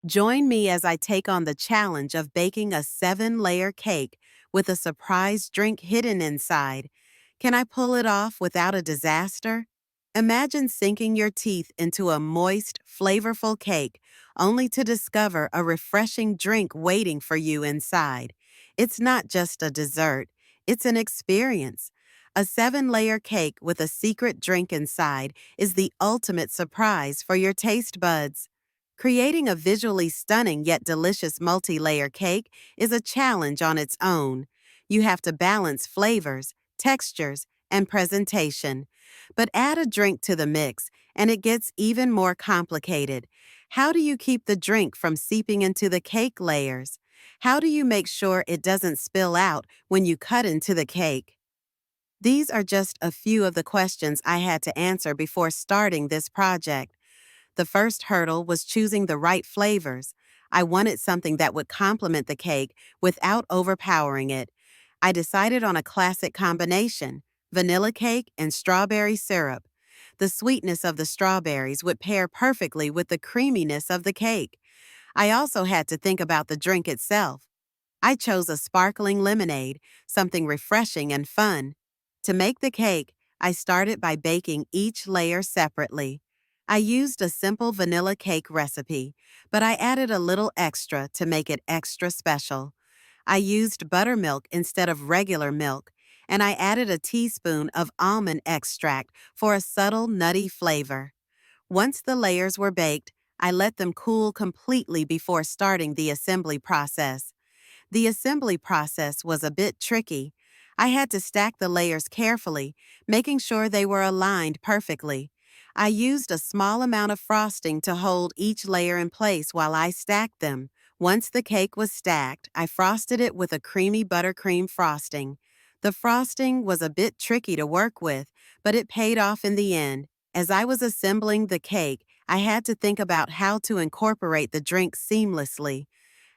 Join me as I take on the challenge of baking a 7-layer cake with a surprise drink hidden inside. Can I pull it off without a disaster? Imagine sinking your teeth into a moist, flavorful cake only to discover a refreshing drink waiting for you inside. It's not just a dessert, it's an experience. A 7-layer cake with a secret drink inside is the ultimate surprise for your taste buds. Creating a visually stunning yet delicious multi-layer cake is a challenge on its own. You have to balance flavors, textures, and presentation. But add a drink to the mix, and it gets even more complicated. How do you keep the drink from seeping into the cake layers? How do you make sure it doesn't spill out when you cut into the cake? These are just a few of the questions I had to answer before starting this project. The first hurdle was choosing the right flavors. I wanted something that would complement the cake without overpowering it. I decided on a classic combination: vanilla cake and strawberry syrup. The sweetness of the strawberries would pair perfectly with the creaminess of the cake. I also had to think about the drink itself. I chose a sparkling lemonade, something refreshing and fun. To make the cake, I started by baking each layer separately. I used a simple vanilla cake recipe, but I added a little extra to make it extra special. I used buttermilk instead of regular milk, and I added a teaspoon of almond extract for a subtle nutty flavor. Once the layers were baked, I let them cool completely before starting the assembly process. The assembly process was a bit tricky. I had to stack the layers carefully, making sure they were aligned perfectly. I used a small amount of frosting to hold each layer in place while I stacked them. Once the cake was stacked, I frosted it with a creamy buttercream frosting. The frosting was a bit tricky to work with, but it paid off in the end. As I was assembling the cake, I had to think about how to incorporate the drink seamlessly.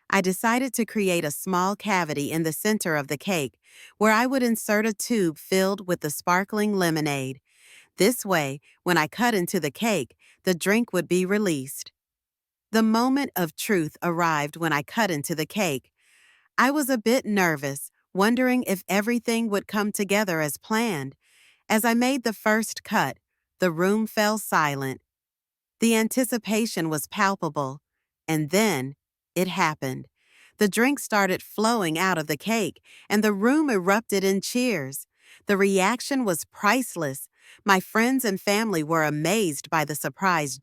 I decided to create a small cavity in the center of the cake, where I would insert a tube filled with the sparkling lemonade. This way, when I cut into the cake, the drink would be released. The moment of truth arrived when I cut into the cake. I was a bit nervous, wondering if everything would come together as planned. As I made the first cut, the room fell silent. The anticipation was palpable, and then it happened. The drink started flowing out of the cake, and the room erupted in cheers. The reaction was priceless. My friends and family were amazed by the surprise